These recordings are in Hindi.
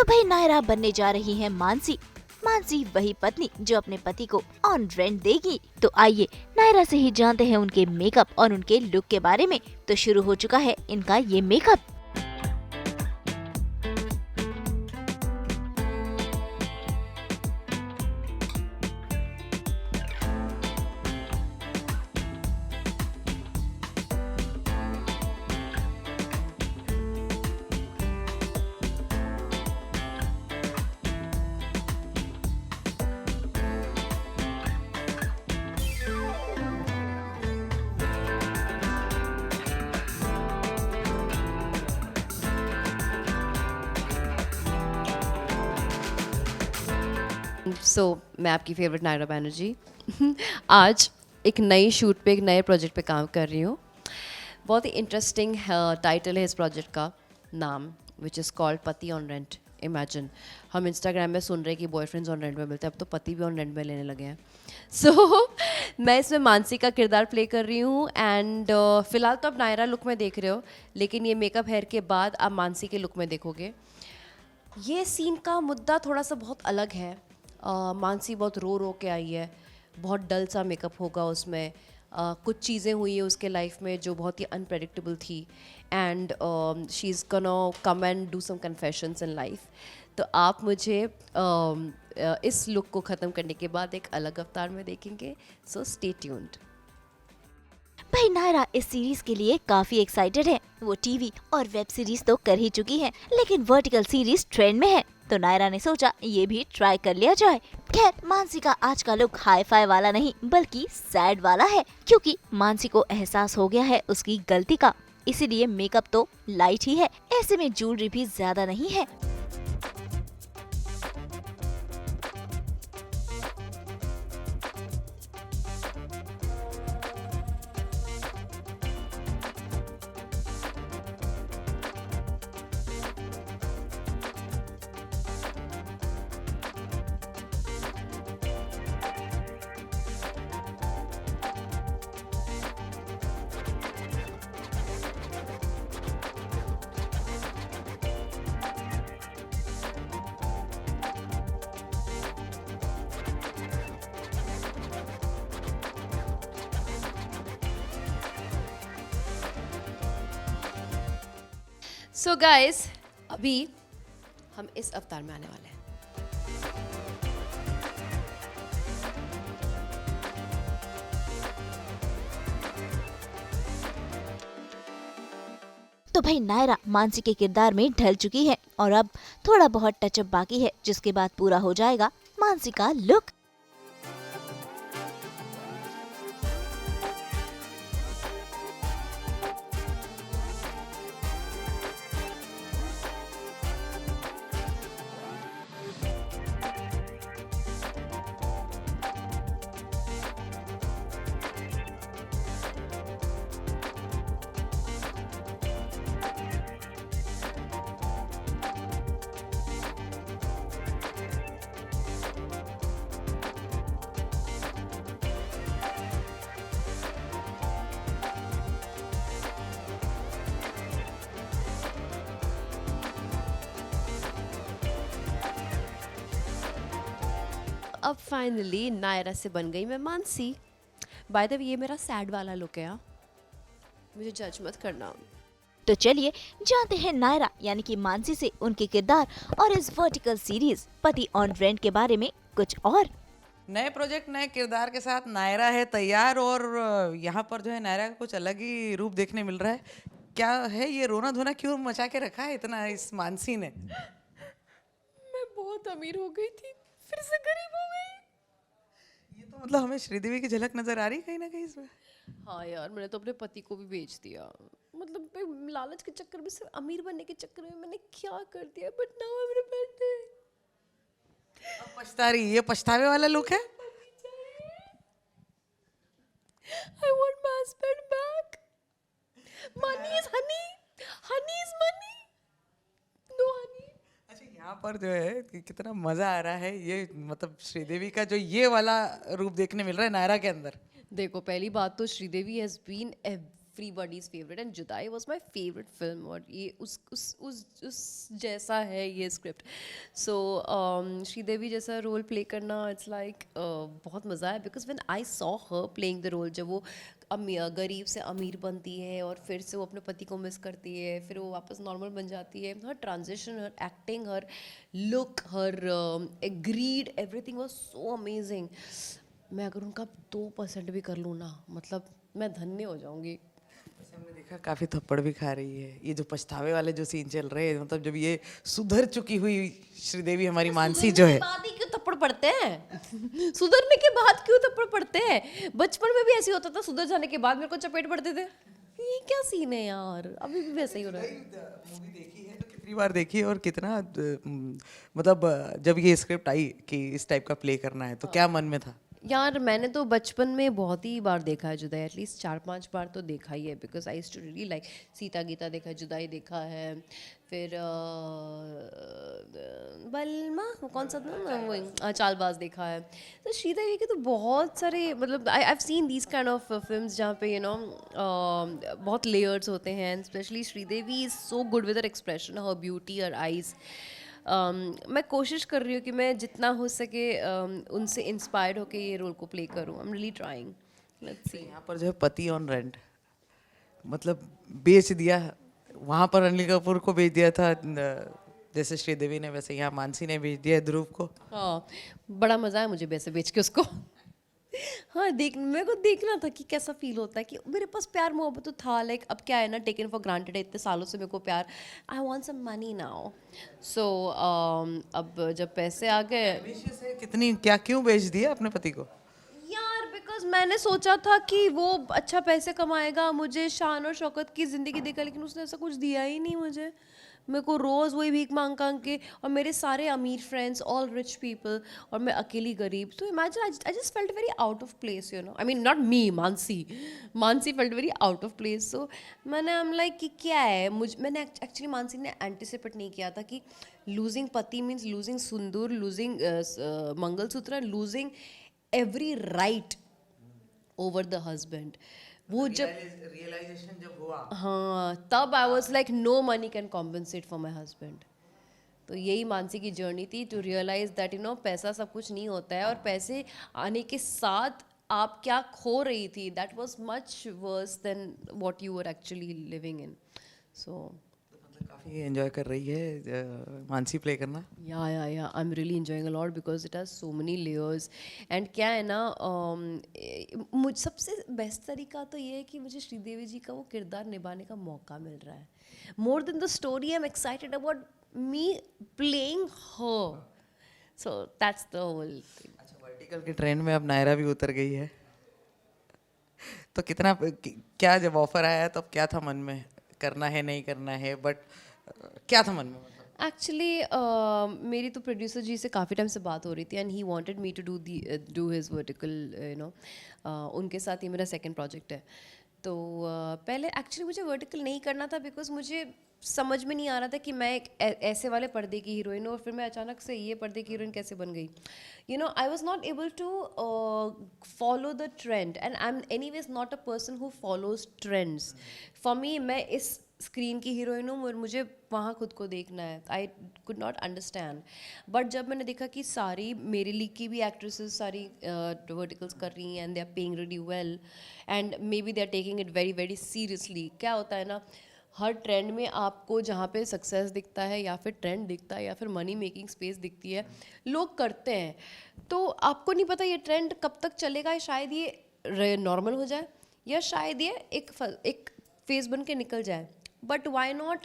भाई नायरा बनने जा रही है मानसी। मानसी वही पत्नी जो अपने पति को ऑन रेंट देगी। तो आइए नायरा से ही जानते हैं उनके मेकअप और उनके लुक के बारे में। तो शुरू हो चुका है इनका ये मेकअप। मैं आपकी फेवरेट नायरा बैनर्जी आज एक नई शूट पे एक नए प्रोजेक्ट पे काम कर रही हूँ। बहुत ही इंटरेस्टिंग टाइटल है इस प्रोजेक्ट का, नाम विच इज़ कॉल्ड पति ऑन रेंट। इमेजिन, हम इंस्टाग्राम में सुन रहे हैं कि बॉयफ्रेंड्स ऑन रेंट में मिलते हैं, अब तो पति भी ऑन रेंट में लेने लगे हैं। मैं इसमें मानसी का किरदार प्ले कर रही हूँ एंड फ़िलहाल तो आप नायरा लुक में देख रहे हो, लेकिन ये मेकअप हेयर के बाद आप मानसी के लुक में देखोगे। ये सीन का मुद्दा थोड़ा सा बहुत अलग है। मानसी बहुत रो रो के आई है, बहुत डल सा मेकअप होगा उसमें। कुछ चीज़ें हुई है उसके लाइफ में जो बहुत ही अनप्रेडिक्टेबल थी and she is gonna come and do some confessions in life. तो आप मुझे इस लुक को ख़त्म करने के बाद एक अलग अवतार में देखेंगे, सो स्टे ट्यून्ड। भाई नायरा इस सीरीज के लिए काफी एक्साइटेड है। वो टीवी और वेब सीरीज तो कर ही चुकी है, लेकिन वर्टिकल सीरीज ट्रेंड में है, तो नायरा ने सोचा ये भी ट्राई कर लिया जाए। खैर मानसी का आज का लुक हाई फाई वाला नहीं बल्कि सैड वाला है, क्योंकि मानसी को एहसास हो गया है उसकी गलती का। इसीलिए मेकअप तो लाइट ही है, ऐसे में ज्वेलरी भी ज्यादा नहीं है। सो गाइस, अभी हम इस अवतार में आने वाले हैं। तो भाई नायरा मानसी के किरदार में ढल चुकी है और अब थोड़ा बहुत टचअप बाकी है, जिसके बाद पूरा हो जाएगा मानसी का लुक। अब फाइनली नायरा से बन गई मैं मानसी। बाय द वे, ये मेरा सैड वाला लुक है, मुझे जज मत करना। तो चलिए जानते हैं नायरा यानी कि मानसी से उनके किरदार और इस वर्टिकल सीरीज पति ऑन रेंट के बारे में कुछ और। नए प्रोजेक्ट नए किरदार के साथ नायरा है तैयार, और यहाँ पर जो है नायरा का कुछ अलग ही रूप देखने मिल रहा है। क्या है ये रोना धोना क्यों मचा के रखा है इतना इस मानसी ने? मैं बहुत अमीर हो गई थी, फिर से गरीब हो गई। ये तो मतलब हमें श्रीदेवी की झलक नजर आ रही कहीं ना कहीं इसमें। हाँ यार, मैंने तो अपने पति को भी बेच दिया। मतलब मैं लालच के चक्कर में, सिर्फ अमीर बनने के चक्कर में मैंने क्या कर दिया, but now I am repenting. अब पछता रही, ये पछतावे वाला लुक है। I want my husband back. Money is honey. Honey is money. No honey. अच्छा, यहाँ पर जो है कि कितना मजा आ रहा है, ये मतलब श्रीदेवी का जो ये वाला रूप देखने मिल रहा है नायरा के अंदर। देखो, पहली बात तो Sridevi has been a free bodies favourite and Judaai was my favourite film और ये उस जैसा है ये स्क्रिप्ट. सो श्रीदेवी जैसा रोल प्ले करना इट्स लाइक बहुत मज़ा है because when I saw her playing the role, जब वो गरीब से अमीर बनती है और फिर से वो अपने पति को मिस करती है, फिर वो वापस नॉर्मल बन जाती है, हर ट्रांजिशन, हर एक्टिंग, हर लुक, हर grid, everything was so amazing. मैं अगर उनका 2% भी कर लूँ ना, मतलब मैं धन्य हो जाऊंगी. वैसे हमने देखा काफी थप्पड़ भी खा रही है. ये जो पछतावे वाले जो सीन चल रहे हैं, मतलब जब ये सुधर चुकी हुई श्रीदेवी हमारी मानसी जो है, बाद ही क्यों थप्पड़ पड़ते हैं? सुधरने के बाद क्यों थप्पड़ पड़ते हैं? बचपन में भी ऐसे होता था, सुधर जाने के बाद मेरे को चपेट पड़ते थे. ये क्या सीन है यार, अभी भी वैसा ही हो रहा है. मूवी देखी है तो कितनी बार देखी है और कितना मतलब जब ये स्क्रिप्ट आई कि इस टाइप का प्ले करना है तो क्या मन में था? यार मैंने तो बचपन में बहुत ही बार देखा है जुदाई, एटलीस्ट 4-5 बार तो देखा ही है because I too really like. Seeta Geeta देखा है, जुदाई देखा है, फिर बलमा वो कौन सा था वो चालबाज देखा है. तो श्रीदेवी के तो बहुत सारे, मतलब I have seen these kind of films जहाँ पे यू नो बहुत लेयर्स होते हैं. Specially Sridevi is so good with her expression, her beauty, her eyes. मैं कोशिश कर रही हूँ कि मैं जितना हो सके उनसे इंस्पायर्ड होकर ये रोल को प्ले करूँ. आई am really trying. Let's see. यहाँ पर जो है पति ऑन रेंट, मतलब बेच दिया. वहाँ पर अनिल कपूर को बेच दिया था जैसे श्रीदेवी ने, वैसे यहाँ मानसी ने बेच दिया है ध्रुव को. हाँ, बड़ा मज़ा आया मुझे वैसे बेच के उसको. हाँ, मेरे को देखना था कि कैसा फील होता है कि मेरे पास प्यार मोहब्बत तो था, लाइक अब क्या है ना, टेकन फॉर ग्रांटेड है, इतने सालों से मेरे को प्यार. I want some money now. So अब जब पैसे आ गए, हमेशा से कितनी क्या क्यों बेच दिया अपने पति को? यार बिकॉज मैंने सोचा था कि वो अच्छा पैसे कमाएगा, मुझे शान और शौकत की ज़िंदगी देगा, लेकिन उसने ऐसा कुछ दिया ही नहीं मुझे. मेरे को रोज़ वही भीख मांग मांग के, और मेरे सारे अमीर फ्रेंड्स ऑल रिच पीपल और मैं अकेली गरीब. तो imagine I just felt very out of place, you know. I mean not me, Mansi felt very out of place. So मैंने आई एम लाइक कि क्या है, मैंने एक्चुअली मानसी ने एंटिसिपेट नहीं किया था कि लूजिंग पति means losing sindoor, losing mangalsutra, losing every right over the husband. वो जब रियलाइजेशन जब हुआ, हाँ, तब I was like no money can compensate for my husband. तो यही मानसी की जर्नी थी, to realise that you know पैसा सब कुछ नहीं होता है, और पैसे आने के साथ आप क्या खो रही थी, that was much worse than what you were actually living in. So काफी एंजॉय कर रही है मानसी प्ले करना. या I am really enjoying a lot because it has so many layers. And क्या है ना, मुझ सबसे बेस्ट तरीका तो ये है कि मुझे श्रीदेवी जी का वो किरदार निभाने का मौका मिल रहा है. More than the story, I am excited about me playing her. So that's the whole thing. अच्छा, वर्टिकल के ट्रेंड में अब नायरा भी उतर गई है, तो कितना क्या जब ऑफर आया तब क्या था मन में, करना है नहीं करना है, बट क्या था मन में? एक्चुअली मेरी तो प्रोड्यूसर जी से काफ़ी टाइम से बात हो रही थी, and he wanted me to do his vertical, you know. उनके साथ ही मेरा सेकंड प्रोजेक्ट है. तो पहले एक्चुअली मुझे वर्टिकल नहीं करना था बिकॉज मुझे समझ में नहीं आ रहा था कि मैं एक ऐसे वाले पर्दे की हीरोइन हूँ, और फिर मैं अचानक से ये पर्दे की हीरोइन कैसे बन गई. You know, I was not able to follow the trend, and I am anyways not a person who follows trends. For me, मैं इस स्क्रीन की हीरोइन हूँ और मुझे वहाँ खुद को देखना है. I could not understand. But जब मैंने देखा कि सारी मेरे लीग की भी एक्ट्रेसेस सारी वर्टिकल्स कर रही हैं, and they are paying really well, and maybe they are taking it very very seriously. क्या होता है ना, हर ट्रेंड में आपको जहाँ पे सक्सेस दिखता है, या फिर ट्रेंड दिखता है, या फिर मनी मेकिंग स्पेस दिखती है, लोग करते हैं. तो आपको नहीं पता ये ट्रेंड कब तक चलेगा. शायद ये नॉर्मल हो जाए, या शायद ये एक फेज बन के निकल जाए. But why not?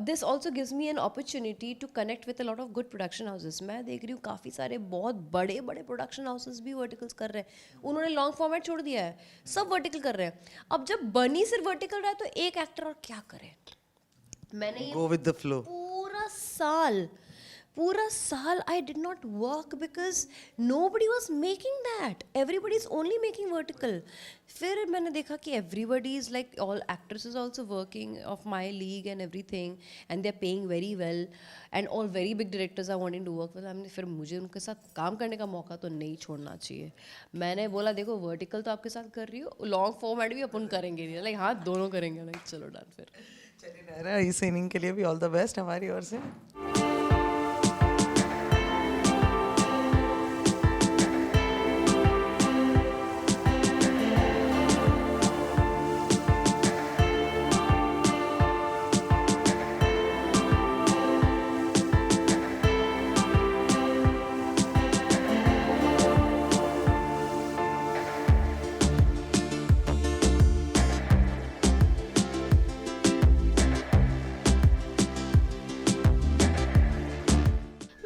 This also gives me an opportunity to connect with a lot of good production houses. मैं देख रही हूँ काफ़ी सारे बहुत बड़े बड़े प्रोडक्शन हाउसेस भी वर्टिकल्स कर रहे हैं. उन्होंने लॉन्ग फॉर्मेट छोड़ दिया है, सब वर्टिकल कर रहे हैं. अब जब बनी सिर्फ वर्टिकल रहा है तो एक एक्टर और क्या करे. मैंने Go with the flow. पूरा साल पूरा साल I did not work because nobody was making that. Everybody is only making vertical. फिर मैंने देखा कि everybody is like all actors is also working of my league and everything and they're paying very well and all very big directors are wanting to work with. हमने फिर मुझे उनके साथ काम करने का मौका तो नहीं छोड़ना चाहिए. मैंने बोला देखो वर्टिकल तो आपके साथ कर रही हो, लॉन्ग फॉर्मेट भी अपन करेंगे नहीं. लाइक हाँ दोनों करेंगे. लाइक चलो डन. फिर चलिए नायरा, इस इनिंग के लिए भी ऑल द बेस्ट हमारी ओर से.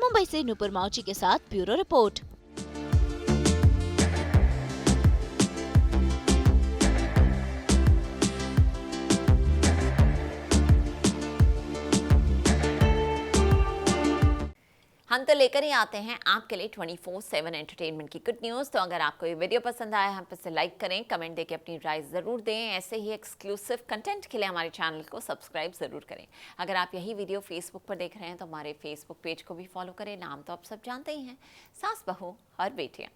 मुंबई से नुपुर माउची के साथ ब्यूरो रिपोर्ट. हम तो लेकर ही आते हैं आपके लिए 24/7 एंटरटेनमेंट की गुड न्यूज़. तो अगर आपको ये वीडियो पसंद आया हम पे लाइक करें, कमेंट देके अपनी राय ज़रूर दें. ऐसे ही एक्सक्लूसिव कंटेंट के लिए हमारे चैनल को सब्सक्राइब ज़रूर करें. अगर आप यही वीडियो फेसबुक पर देख रहे हैं तो हमारे फेसबुक पेज को भी फॉलो करें. नाम तो आप सब जानते ही हैं, सास बहू और बेटियाँ.